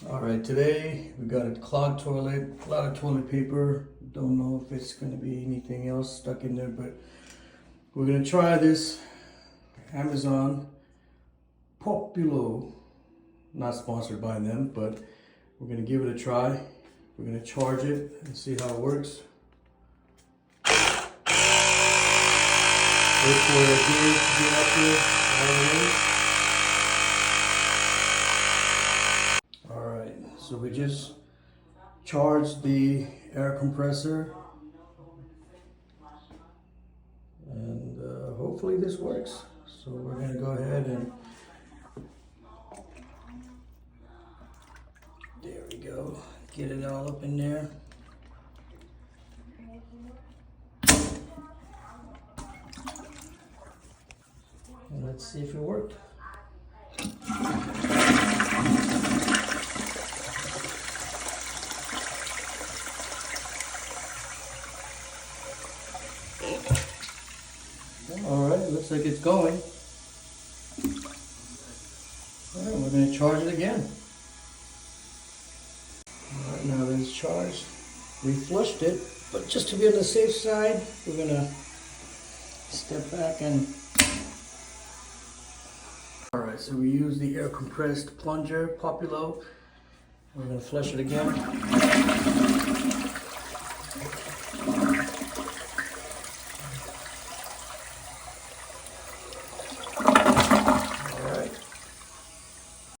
All right, today we got a clogged toilet, a lot of toilet paper. Don't know if it's going to be anything else stuck in there, but we're going to try this Amazon Populo. Not sponsored by them, but we're going to give it a try. We're going to charge it and see how it works. Wait for it here to get up here all the way. Alright, so we just charged the air compressor and hopefully this works. So we're going to go ahead and there we go, get it all up in there. And let's see if it worked. Alright, looks like it's going. Alright, we're going to charge it again. Alright, now that it's charged, we flushed it, but just to be on the safe side, we're going to step back and... Alright, so we use the air compressed plunger, Populo. We're going to flush it again.